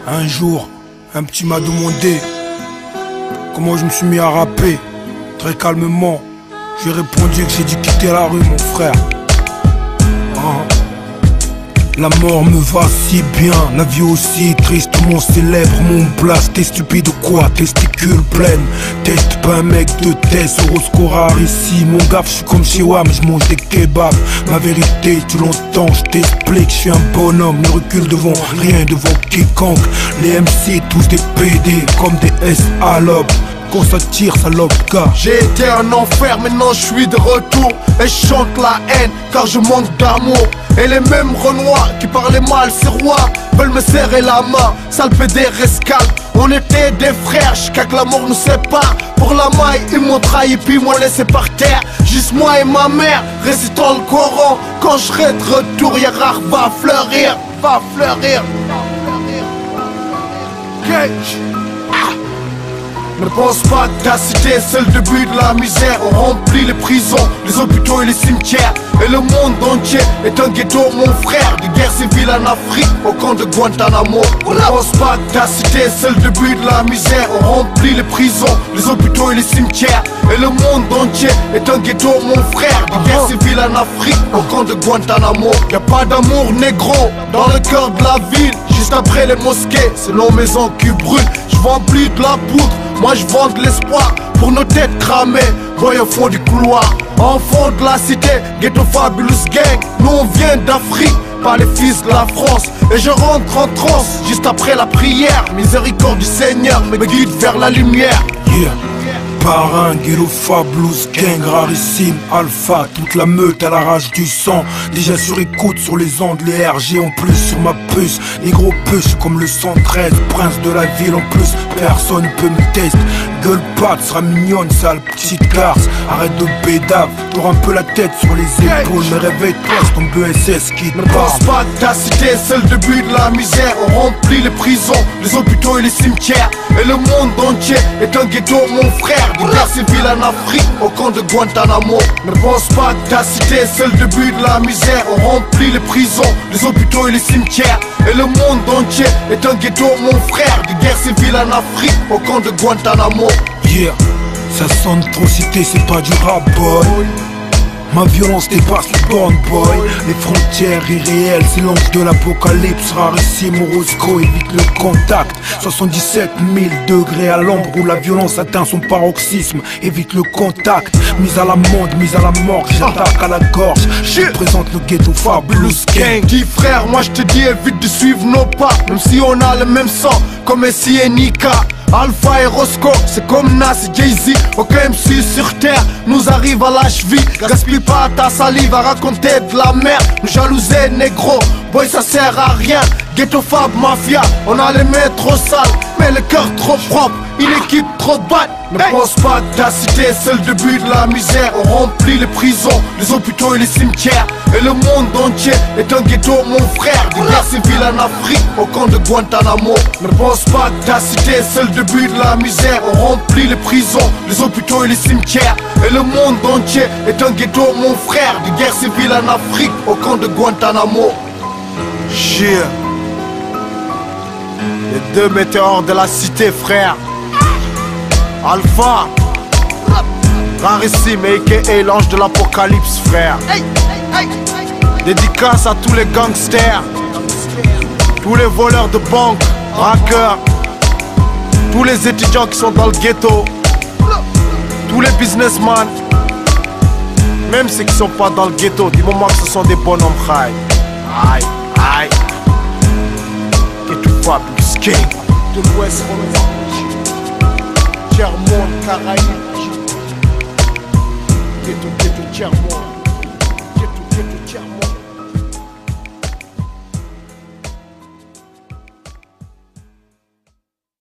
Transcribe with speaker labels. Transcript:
Speaker 1: Un jour, un petit m'a demandé comment je me suis mis à rapper. Très calmement, j'ai répondu que j'ai dû quitter la rue, mon frère. La mort me va si bien, la vie aussi triste, tout le monde célèbre mon blast. T'es stupide ou quoi, testicules pleines. Teste pas un mec de test, Euroscore ici. Mon gaffe, je suis comme chez WAM, je mange des kebabs. Ma vérité, tu l'entends, je t'explique, je suis un bonhomme. Ne recule devant rien, devant quiconque. Les MC, tous des PD, comme des S à l'aube. Quand ça tire, salope, car
Speaker 2: j'ai été en enfer, maintenant je suis de retour. Et je chante la haine, car je manque d'amour. Et les mêmes renois qui parlaient mal, ces rois veulent me serrer la main, sale PD rescale. On était des frères, jusqu'à que la mort nous sépare. Pour la maille, ils m'ont trahi puis m'ont laissé par terre. Juste moi et ma mère, récitant le Coran. Quand je serai de retour, Yarach va fleurir, va fleurir. Cage. Ne pense pas que ta cité c'est le début de la misère. On remplit les prisons, les hôpitaux et les cimetières. Et le monde entier est un ghetto, mon frère. Des guerres civiles en Afrique, au camp de Guantanamo. Ne pense pas que ta cité c'est le début de la misère. On remplit les prisons, les hôpitaux et les cimetières. Et le monde entier est un ghetto, mon frère. Des guerres civiles en Afrique, au camp de Guantanamo. Y'a pas d'amour négro dans le cœur de la ville. Juste après les mosquées, c'est nos maisons qui brûlent. Je vends plus de la poudre, moi je vends de l'espoir pour nos têtes cramées. Voyons au fond du couloir, enfants de la cité, Ghetto Fabulous Gang. Nous on vient d'Afrique, pas les fils de la France. Et je rentre en transe, juste après la prière. Miséricorde du Seigneur me guide vers la lumière.
Speaker 1: Yeah. Parrain, Ghetto Fabulous Gang, rarissime, alpha, toute la meute à la rage du sang. Déjà sur écoute sur les ondes, les RG en plus sur ma puce. Les gros puces comme le 113, prince de la ville en plus. Personne peut me tester, gueule pas, tu seras mignonne, sale petite garce. Arrête de bédave, t'auras un peu la tête sur les épaules. Mais réveille-toi, c'est ton BSS qui te
Speaker 2: parle. Ne pense pas que ta cité c'est le début de la misère. On remplit les prisons, les hôpitaux et les cimetières. Et le monde entier est un ghetto, mon frère. Des guerres civiles en Afrique, au camp de Guantanamo. Ne pense pas que ta cité c'est le début de la misère. On remplit les prisons, les hôpitaux et les cimetières. Et le monde entier est un ghetto, mon frère. Des guerres civiles en Afrique, au camp de Guantanamo.
Speaker 1: Yeah, ça sonne trop cité, c'est pas du rap boy. Ma violence dépasse les bornes boy. Les frontières irréelles, c'est l'ange de l'apocalypse. Rarissime, Orozco, évite le contact. 77 000 degrés à l'ombre où la violence atteint son paroxysme. Évite le contact, mise à l'amende, mise à la mort. J'attaque à la gorge, je présente le Ghetto Fabulous Gang.
Speaker 2: Dis frère, moi je te dis évite de suivre nos pas. Même si on a le même sang, comme Messi et Nika. Alpha et Roscoe, c'est comme Nas et Jay-Z. Aucun MC sur terre nous arrive à la cheville. Gaspille pas ta salive à raconter de la merde. Nous jalouser négro, boy ça sert à rien. Ghetto Fab Mafia, on a les mains trop sales, mais le cœur trop propre, une équipe trop batte. Ne pense pas que ta cité c'est le début de la misère. On remplit les prisons, les hôpitaux et les cimetières. Et le monde entier est un ghetto, mon frère. Des guerres civiles en Afrique, au camp de Guantanamo. Ne pense pas que ta cité c'est le début de la misère. On remplit les prisons, les hôpitaux et les cimetières. Et le monde entier est un ghetto, mon frère. Des guerres civiles en Afrique, au camp de Guantanamo. Yeah. Les deux météores de la cité, frère. Alpha, rarissime, a.k.a. l'ange de l'apocalypse, frère. Dédicace à tous les gangsters, tous les voleurs de banque, braqueurs, tous les étudiants qui sont dans le ghetto, tous les businessmen, même ceux qui sont pas dans le ghetto, du moment que ce sont des bonhommes. Aïe, aïe. Ghetto Fabulous Gang de l'Ouest. Tiers-monde, Caraïbes. Ghetto, tiers-monde. Ghetto, tiers-monde.